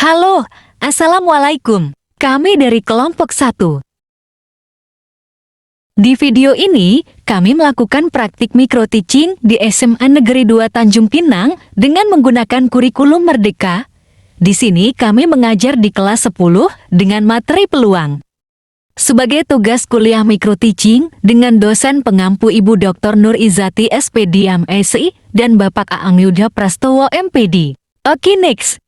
Halo, Assalamualaikum. Kami dari kelompok 1. Di video ini, kami melakukan praktik micro-teaching di SMA Negeri 2 Tanjung Pinang dengan menggunakan kurikulum Merdeka. Di sini kami mengajar di kelas 10 dengan materi peluang. Sebagai tugas kuliah micro-teaching dengan dosen pengampu Ibu Dr. Nur Izati SPD MSI dan Bapak Aang Yuda Prastowo MPD. Oke, next.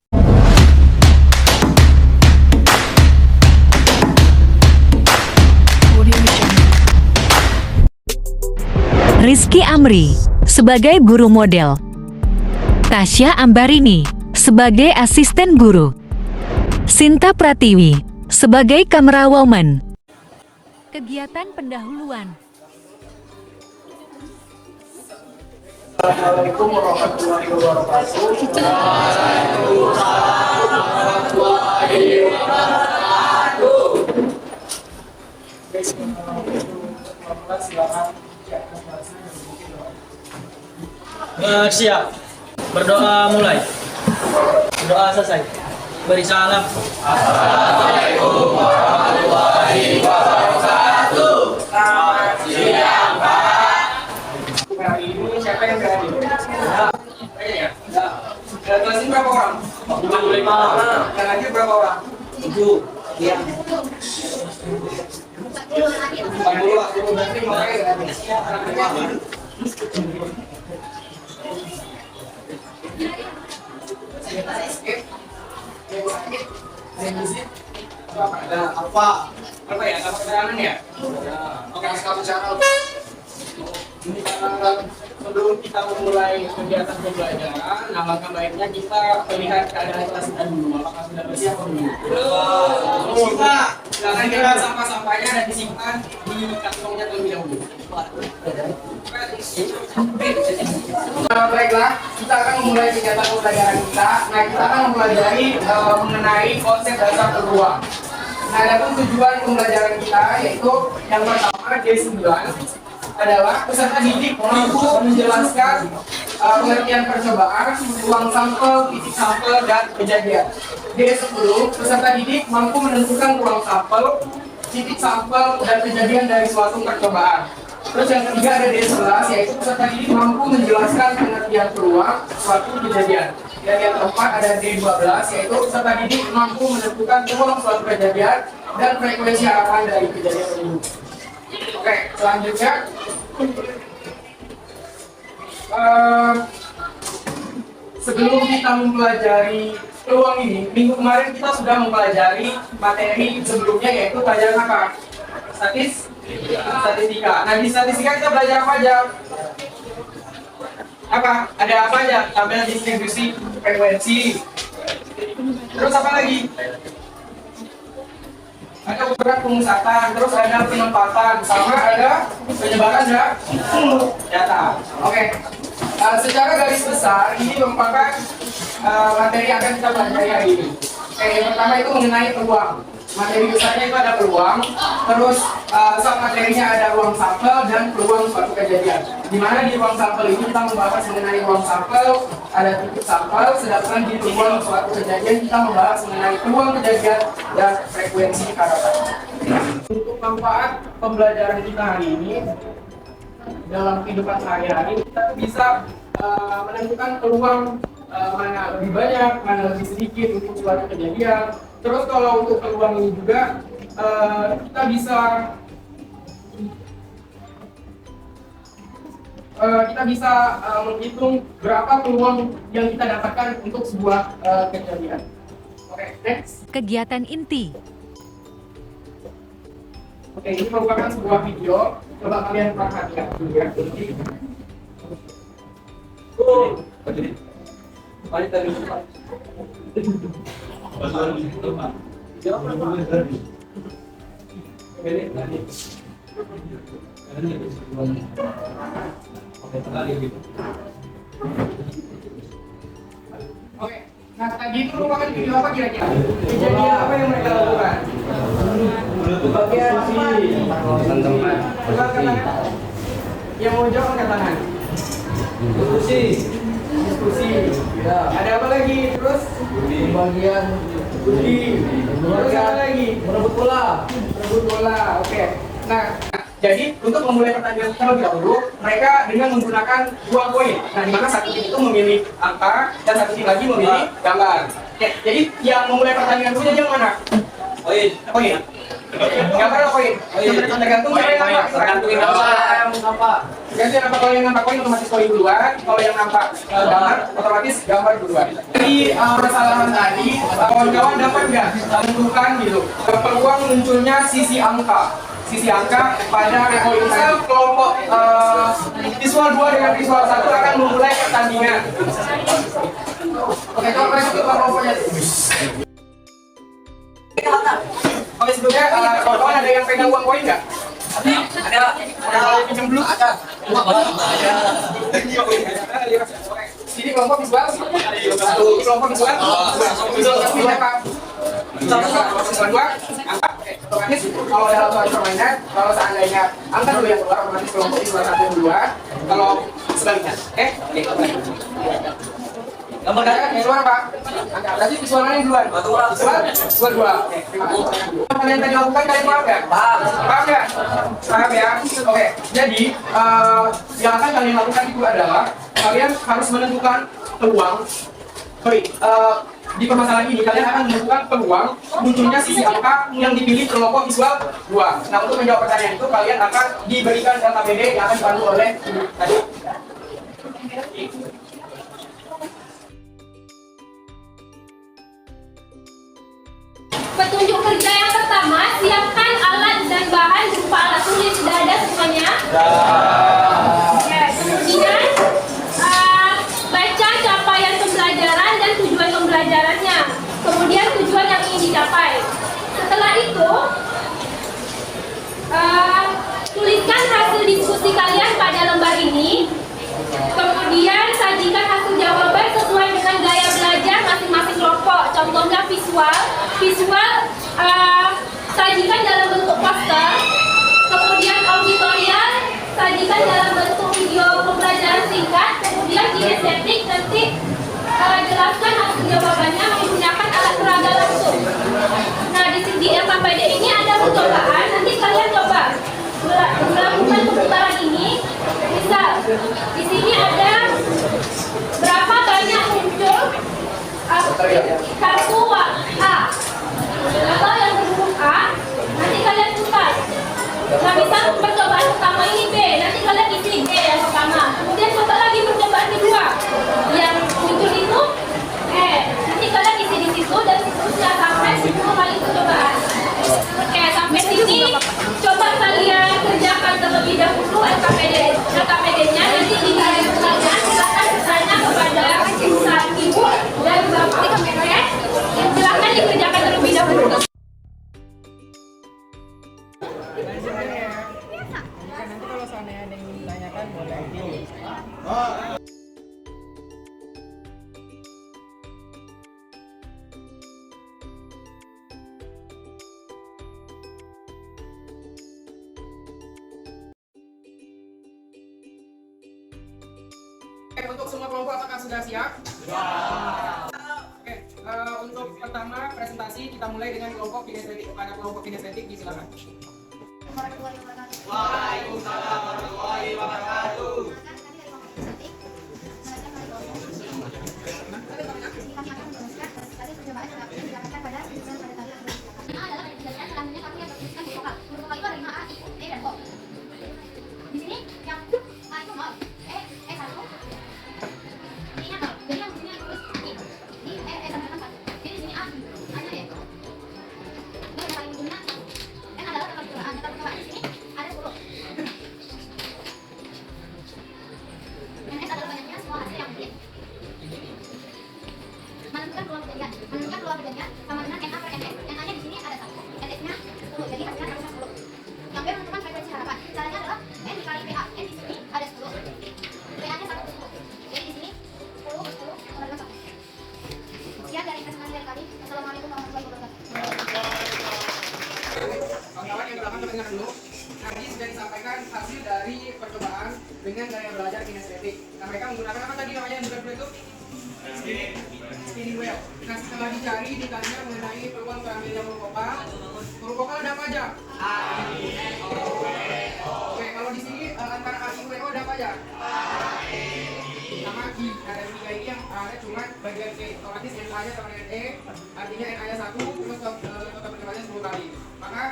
Rizky Amri sebagai guru model, Tasya Ambarini sebagai asisten guru, Sinta Pratiwi sebagai camera woman. Kegiatan pendahuluan. Assalamualaikum warahmatullahi wabarakatuh. Siap. Berdoa mulai. Doa selesai. Beri salam. Assalamualaikum warahmatullahi wabarakatuh. Selamat siang, Pak. Hari ini siapa yang berani? Ya. Kelas ini berapa orang? 25. Yang lagi berapa orang? 7. Iya. 40 waktu berarti mulai ada apa ya? Ada keterangan ya? Oke, sekarang channel. Ini karena sebelum kita memulai kegiatan pembelajaran, alangkah baiknya kita melihat keadaan kelas kita dulu. Apakah sudah bersiap belum? Belum. Silakan kira sampah-sampahnya dan disimpan di kantongnya terlebih dahulu. Baiklah, kita akan memulai kegiatan pembelajaran kita. Nah, kita akan mempelajari mengenai konsep dasar peluang. Nah, adapun tujuan pembelajaran kita yaitu yang pertama D9 adalah peserta didik mampu menjelaskan pengertian percobaan, ruang sampel, titik sampel, dan kejadian. D10 peserta didik mampu menentukan ruang sampel, titik sampel, dan kejadian dari suatu percobaan. Terus yang ketiga ada D11 yaitu peserta didik mampu menjelaskan pengertian peluang suatu kejadian. Dan yang keempat ada D12 yaitu peserta didik mampu menentukan ruang suatu kejadian dan frekuensi harapan dari kejadian tersebut. Oke, selanjutnya sebelum kita mempelajari peluang ini, minggu kemarin kita sudah mempelajari materi sebelumnya yaitu pelajaran apa? Statistika. Nah, di statistika kita belajar apa aja? Ada apa aja? Tabel distribusi frekuensi. Terus apa lagi? Ada ukuran pemusatan, terus ada penempatan, sama ada penyebaran data. Oke. Secara garis besar ini merupakan materi yang akan kita pelajari hari ini. Yang pertama itu mengenai peluang. Materi besarnya itu ada peluang, terus sub materinya ada ruang sampel dan peluang suatu kejadian. Di mana di ruang sampel ini kita membahas mengenai ruang sampel, ada titik sampel, sedangkan di peluang suatu kejadian kita membahas mengenai peluang kejadian dan frekuensi harapan. Untuk manfaat pembelajaran kita hari ini dalam kehidupan sehari-hari, kita bisa menentukan peluang mana lebih banyak, mana lebih sedikit untuk suatu kejadian. Terus kalau untuk peluang ini juga kita bisa menghitung berapa peluang yang kita dapatkan untuk sebuah kejadian. Oke, next. Kegiatan inti. Oke, ini merupakan sebuah video. Coba kalian perhatikan dulu ya. Oke, nah tadi itu merupakan video apa kira-kira? Kejadian apa yang mereka lakukan? Bagian teman-teman. Yang mau jawab angkat tangan. Diskusi. Ya. Ada apa lagi? Terus bagian Budi. Terus apa lagi? Merebut bola. Merebut bola. Oke. Nah, jadi untuk memulai pertandingan terlebih dahulu, mereka dengan menggunakan 2 koin. Nah, di mana satu tim itu memilih angka dan satu tim lagi memilih gambar. Oke, jadi yang memulai pertandingan dulu yang mana? Koin. Koin. Gambar atau koin? Tergantung siapa yang nampak. Tergantung yang nampak. Jadi kalau yang nampak koin otomatis koin duluan, kalau yang nampak gambar otomatis gambar duluan. Jadi permasalahan tadi, kawan-kawan dapat nggak menentukan gitu peluang munculnya sisi angka pada koin. Misal kelompok visual 2 dengan visual 1 akan memulai pertandingan. Oke, coba masuk ke kelompoknya. Oke, sebelumnya kawan-kawan ada yang pegang uang koin nggak? Ada pinjam dulu? Ada. Sini kelompok visual. Kelompok visual. Visual apa? Visual 2. Angka. Otomatis kalau dalam soal permainan, kalau seandainya angka dulu yang keluar, otomatis kelompok visual 1 yang duluan. Kalau sebaliknya, oke? Gambar kan visual apa? Angka. Berarti visual mana yang duluan? Visual 2. Oke, terima kasih. Apa yang tadi lakukan kalian paham nggak? Paham ya? Paham ya? Oke. Jadi yang akan kalian lakukan itu adalah kalian harus menentukan peluang. Di permasalahan ini kalian akan menentukan peluang munculnya sisi angka yang dipilih kelompok visual 2. Nah, untuk menjawab pertanyaan itu kalian akan diberikan data BD yang akan dibantu oleh tadi. Petunjuk kerja yang pertama, siapkan alat dan bahan berupa alat tulis. Sudah ada semuanya? Ya, kemudian baca capaian pembelajaran dan tujuan pembelajarannya. Kemudian tujuan yang ingin dicapai. Setelah itu, tuliskan hasil diskusi kalian pada lembar ini. Kemudian sajikan hasil jawaban sesuai dengan gaya belajar masing-masing kelompok. Contohnya visual, sajikan dalam bentuk poster. Kemudian auditorial, sajikan dalam bentuk video pembelajaran singkat. Kemudian kinestetik, nanti jelaskan hasil jawabannya menggunakan alat peraga langsung. Nah, di sampai D ini ada percobaan. Nanti kalian coba melakukan pemutaran ini. Misal, di sini ada berapa banyak muncul kartu A atau yang berhuruf A. Nanti kalian putar. Nah, misal percobaan pertama ini B, nanti kalian isi B yang pertama. Kemudian coba lagi percobaan kedua, yang muncul itu E. Nanti kalian isi di situ dan seterusnya sampai 10 kali percobaan. Oke, sampai sini coba kalian kerjakan terlebih dahulu LKPD-nya. Nanti di akhir pertanyaan silakan bertanya kepada ibu dan bapak. Oke, silakan dikerjakan terlebih dahulu. Nanti kalau seandainya ada yang ditanyakan boleh. Untuk semua kelompok apakah sudah siap? Oke, untuk pertama presentasi kita mulai dengan kelompok kinestetik. Kepada kelompok kinestetik disilakan. Waalaikumsalam warahmatullahi wabarakatuh. Di sini yang A itu 0, E 1, I-nya 0. Jadi yang di sini tulis I. Di E sama dengan 1. Jadi di sini A-nya E. Ini yang paling ujungnya N adalah total percobaan. Total percobaan di sini ada 10. Dan S adalah banyaknya semua hasil yang dipilih. Menentukan peluang perjanjian. Menentukan peluang perjanjian sama dengan NA per NS. NA-nya di sini ada 1. NS-nya 10. Jadi hasilnya harusnya 10. Yang B menentukan frekuensi harapan. Caranya adalah N dikali PA. N di sini ada 10. PA-nya 1 per 10. Jadi di sini 10 per 10 sama dengan 1. Sekian dari presentasi dari kami. Assalamualaikum warahmatullahi wabarakatuh. Kawan-kawan yang belakang dengar dulu. Tadi sudah disampaikan hasil dari percobaan dengan gaya belajar kinestetik. Nah, mereka menggunakan apa tadi namanya yang benar-benar itu? Spinning duel. Nah, setelah dicari ditanya mengenai peluang terambilnya huruf vokal. Huruf vokal ada apa aja? A, I, E, O, U, E, O. Oke, kalau di sini antara A, I, U, E, O ada apa aja? A, E, I, sama I. Nah, dari tiga ini yang ada cuma bagian E. Otomatis NA-nya sama dengan E, artinya NA-nya 1, terus total perkaliannya 10 kali. Maka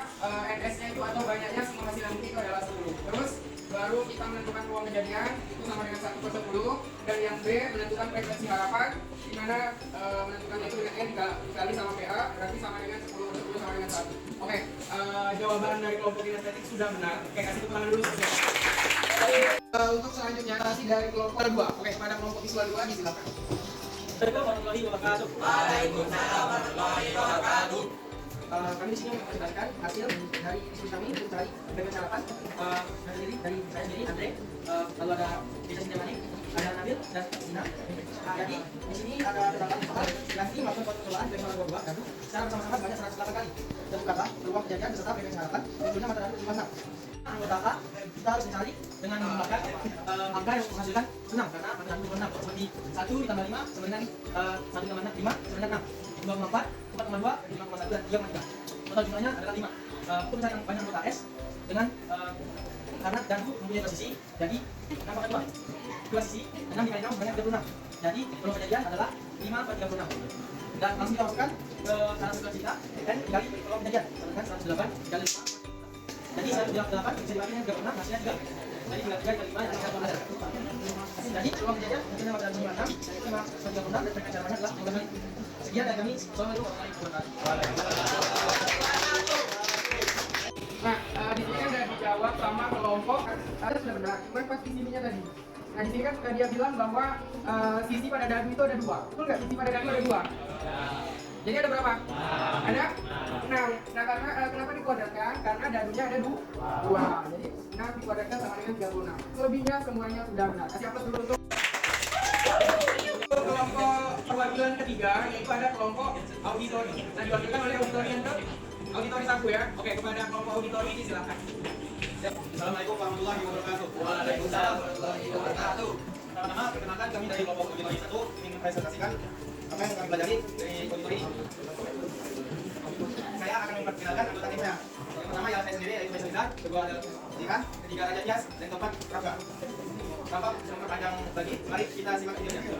NS-nya itu atau banyaknya semua hasil yang itu adalah 10. Terus baru kita menentukan peluang kejadian itu sama dengan 1/10, dan yang B menentukan frekuensi harapan, di mana menentukannya itu dengan N dikali sama PA berarti sama dengan 10/10 sama dengan 1. Oke, jawaban dari kelompok kinestetik sudah benar. Oke, kasih tepuk tangan dulu. Untuk selanjutnya kasih dari kelompok kedua. Oke, pada kelompok visual 2 disilakan. Assalamualaikum warahmatullahi wabarakatuh. Waalaikumsalam warahmatullahi wabarakatuh. Kami di sini menjelaskan hasil dari diskusi kami untuk mencari frekuensi harapan. Dari saya sendiri Andre, lalu ada Desa Sindamani, ada Nabil dan Sina. Jadi di sini ada terdapat lagi melakukan percobaan dari dua gadu secara bersama-sama sebanyak 108 kali. Tentu kata peluang kejadian beserta frekuensi harapan tentunya mata dari 56. Anggota A kita harus mencari dengan menggunakan angka yang menghasilkan 6 karena mata dari 26 seperti 1 ditambah 5 sama dengan 1 tambah 5 sama dengan 6. 2,4, 4,2, 5,1, dan 3,3. Total jumlahnya adalah 5. Untuk mencari yang banyak anggota S dengan karena dadu mempunyai 2 sisi, jadi 6/2. 2 sisi, 6 dikali 6 sebanyak 36. Jadi peluang kejadian adalah 5/36. Dan langsung kita masukkan ke cara frekuensi kita, N dikali peluang kejadian sama dengan 108 dikali 5. Jadi 108 bisa dibagi dengan 36, hasilnya 3. Jadi 3 dikali 5 adalah 1. Jadi peluang kejadian mungkin adalah 56, 5/36, dan frekuensi harapannya adalah 15 kali. Sekian dari kami. Assalamualaikum warahmatullahi wabarakatuh. Nah, di sini kan udah dijawab sama kelompok. Ada sudah benar. Cuma pas sisinya tadi. Nah, di sini kan dia bilang bahwa sisi pada dadu itu ada 2. Betul nggak? Sisi pada dadu ada 2. Jadi ada berapa? Ada 6. Nah, karena kenapa dikuadratkan? Karena dadunya ada 2. Jadi 6 dikuadratkan sama dengan 36. Selebihnya semuanya sudah benar. Kasih aplaus dulu untuk kelompok perwakilan ketiga, yaitu ada kelompok auditori. Nah, diwakilkan oleh auditori yang auditori 1 ya. Oke, kepada kelompok auditori disilakan. Assalamualaikum warahmatullahi wabarakatuh. Waalaikumsalam warahmatullahi wabarakatuh. Pertama-tama perkenalkan kami dari kelompok auditori 1 ingin mempresentasikan apa yang kami pelajari dari auditori ini. Saya akan memperkenalkan anggota tim saya. Yang pertama ialah saya sendiri, yaitu Faisal, kedua adalah Zikan, ketiga Raja Tias, dan keempat Rafa. Tanpa memperpanjang lagi, mari kita simak videonya.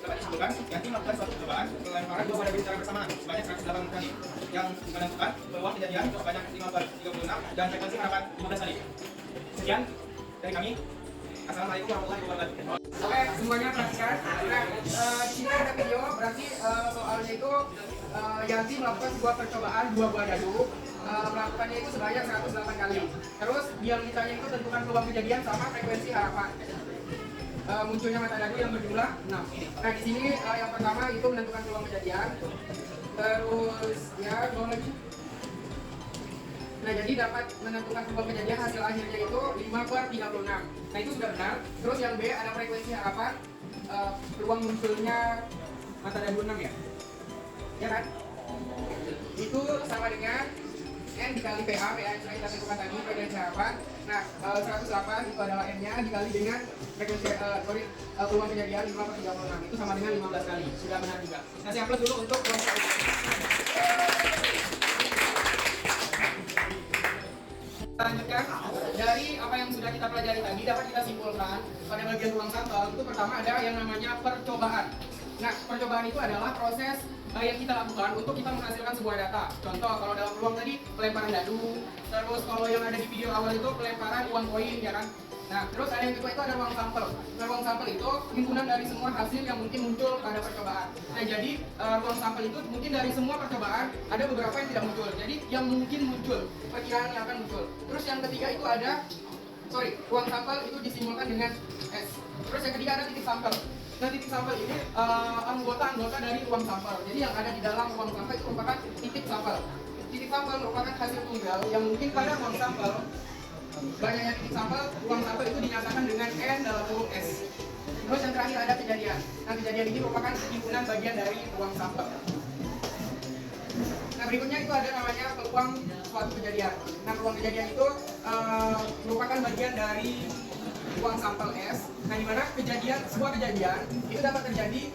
Dapat disebutkan, yang tim melakukan suatu percobaan pelemparan dua pada secara bersamaan sebanyak 108 kali, yang menentukan peluang kejadian sebanyak 5/36 dan frekuensi harapan 15 kali. Sekian dari kami. Assalamualaikum warahmatullahi wabarakatuh. Oke, semuanya perhatikan. Nah, di sini ada video, berarti soalnya itu Yanti melakukan sebuah percobaan 2 buah dadu. Melakukannya itu sebanyak 108 kali. Terus yang ditanya itu tentukan peluang kejadian sama frekuensi harapan. Munculnya mata dadu yang berjumlah 6. Nah, di sini yang pertama itu menentukan peluang kejadian. Terus ya, dua lagi. Nah, jadi dapat menentukan peluang kejadian hasil akhirnya itu 5/36. Nah, itu sudah benar. Terus yang B ada frekuensi harapan, peluang munculnya mata dadu 6 ya. Ya kan? Itu sama dengan N dikali PA yang sudah kita tentukan tadi, frekuensi harapan. Nah, 108 itu adalah N-nya dikali dengan frekuensi peluang kejadian 5/36. Itu sama dengan 15 kali. Sudah benar juga. Kasih aplaus dulu untuk kelompok ini. Lanjutkan dari apa yang sudah kita pelajari tadi, dapat kita simpulkan pada bagian ruang sampel itu pertama ada yang namanya percobaan. Nah, percobaan itu adalah proses yang kita lakukan untuk kita menghasilkan sebuah data. Contoh, kalau dalam peluang tadi pelemparan dadu, terus kalau yang ada di video awal itu pelemparan uang koin, ya kan? Nah, terus ada yang kedua itu ada ruang sampel. Nah, ruang sampel itu himpunan dari semua hasil yang mungkin muncul pada percobaan. Nah, jadi ruang sampel itu mungkin dari semua percobaan ada beberapa yang tidak muncul. Jadi yang mungkin muncul, perkiraan yang akan muncul. Terus yang ketiga itu ada, ruang sampel itu disimpulkan dengan S. Terus yang ketiga ada titik sampel. Nah, titik sampel ini anggota-anggota dari ruang sampel. Jadi yang ada di dalam ruang sampel itu merupakan titik sampel. Titik sampel merupakan hasil tunggal yang mungkin pada ruang sampel banyaknya titik sampel, ruang sampel itu dinyatakan dengan N dalam huruf S. Terus yang terakhir ada kejadian. Nah, kejadian ini merupakan himpunan bagian dari ruang sampel. Nah, berikutnya itu ada namanya peluang suatu kejadian. Nah, peluang kejadian itu merupakan bagian dari ruang sampel S. Nah, di mana sebuah kejadian itu dapat terjadi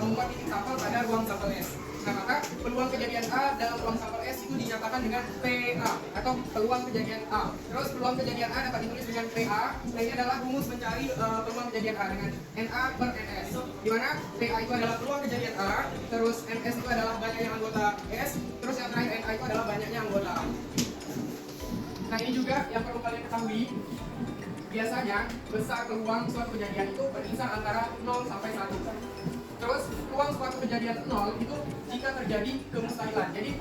membuat titik sampel pada ruang sampel S. Nah, maka peluang kejadian A dalam ruang sampel S itu dinyatakan dengan PA atau peluang kejadian A. Terus peluang kejadian A dapat ditulis dengan PA. Nah, ini adalah rumus mencari peluang kejadian A dengan NA per NS. Di mana PA itu adalah peluang kejadian A, terus NS itu adalah banyaknya anggota S, terus yang terakhir NA itu adalah banyaknya anggota A. Nah, ini juga yang perlu kalian ketahui. Biasanya besar peluang suatu kejadian itu berkisar antara 0 sampai 1. Terus peluang suatu kejadian 0 itu jika terjadi kemustahilan. Jadi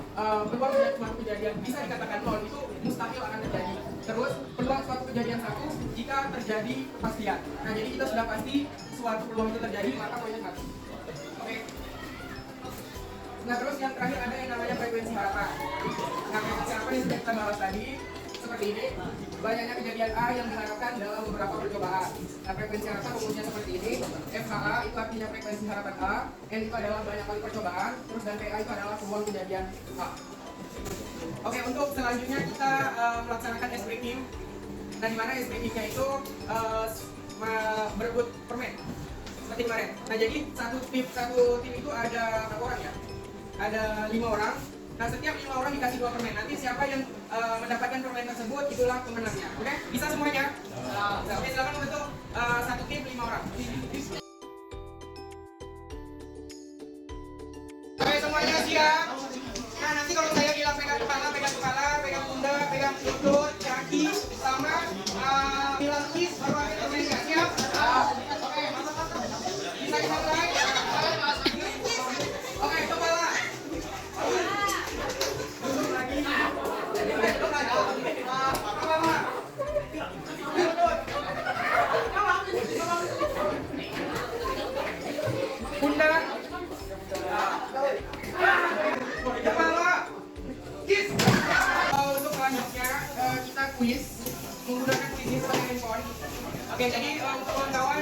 peluang suatu kejadian bisa dikatakan 0 itu mustahil akan terjadi. Terus peluang suatu kejadian 1 jika terjadi kepastian. Nah, jadi kita sudah pasti suatu peluang itu terjadi, maka poinnya 1. Oke. Nah, terus yang terakhir ada yang namanya frekuensi harapan. Nah, frekuensi harapan yang sudah kita bahas tadi seperti ini. Banyaknya kejadian A yang diharapkan dalam beberapa percobaan. Nah, frekuensi harapan rumusnya seperti ini. FHA itu artinya frekuensi harapan A, N itu adalah banyak kali percobaan, terus dan PA itu adalah peluang kejadian A. Oke, untuk selanjutnya kita melaksanakan ice breaking. Nah, di mana ice breakingnya itu berebut permen seperti kemarin. Nah, jadi satu tim itu ada berapa orang ya? Ada 5 orang. Nah, setiap 5 orang dikasih 2 permen. Nanti siapa yang mendapatkan permen tersebut itulah pemenangnya. Oke? Bisa semuanya? Oke, silakan membentuk satu tim 5 orang. Oke, semuanya siap. Nah, nanti kalau saya bilang pegang kepala, pegang pundak, pegang lutut, kaki, sama bilang kiss, baru akan permennya. Siap? Oke. Bisa kita mulai? Oke, kepala. Pundak, kepala, kiss. Untuk selanjutnya kita quiz menggunakan quiz ini sebagai handphone. Oke, jadi untuk kawan-kawan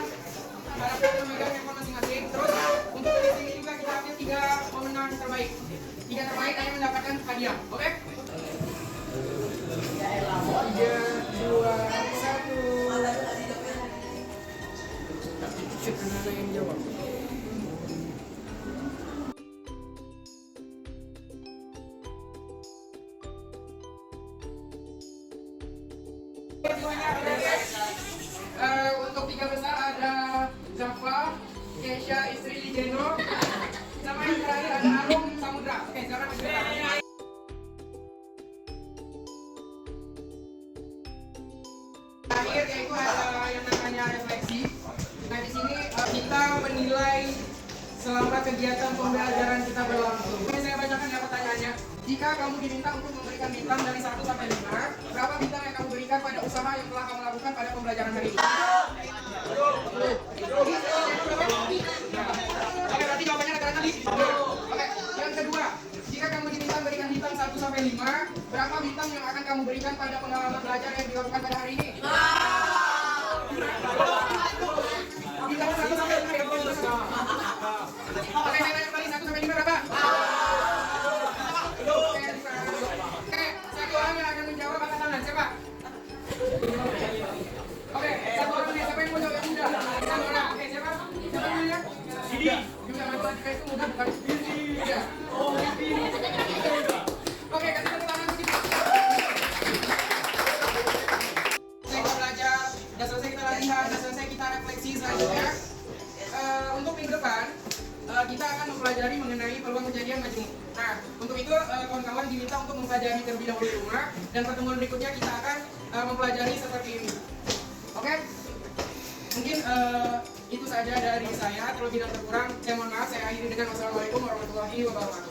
harapkan memegang handphone masing-masing. Terus untuk quiz ini juga kita ambil 3 pemenang terbaik. 3 terbaik hanya mendapatkan hadiah. Oke? 3, 2, 1. Anak-anak yang jawab. Untuk 3 besar ada Java, Kesha, istri Ligeno, sama yang terakhir ada Arum Samudra. Oke, silakan bercerita. Terakhir yaitu ada yang namanya refleksi. Nah, di sini kita menilai selama kegiatan pembelajaran kita berlangsung. Ini saya bacakan ya pertanyaannya. Jika kamu diminta untuk memberikan bintang dari 1 sampai 5, berapa bintang yang kamu berikan pada usaha yang telah kamu lakukan pada pembelajaran hari ini? Oke, berarti jawabannya rata-rata di. Oke, yang kedua, jika kamu diminta memberikan bintang 1 sampai 5, berapa bintang yang akan kamu berikan pada pengalaman belajar yang dilakukan pada hari ini? Bintang 1 sampai 5 ya, oke, saya tanya kembali 1 sampai 5 berapa? Oke, 1 orang yang akan menjawab angkat tangan, siapa? Oke, 1 orang nih, siapa yang mau jawab yang mudah? 1 orang, oke, siapa? Siapa namanya? Sidi. Juga matematika itu mudah bukan? Iya. Oke, kasih tepuk tangan ke Sidi. Kita belajar, udah selesai kita latihan, udah selesai kita refleksi selanjutnya. Untuk minggu depan kita akan mempelajari mengenai peluang kejadian majmuk. Nah, untuk itu kawan-kawan diminta untuk mempelajari terlebih dahulu di rumah, dan pertemuan berikutnya kita akan mempelajari seperti ini. Oke? Mungkin itu saja dari saya. Terlebih dan terkurang saya mohon maaf. Saya akhiri dengan wassalamualaikum warahmatullahi wabarakatuh.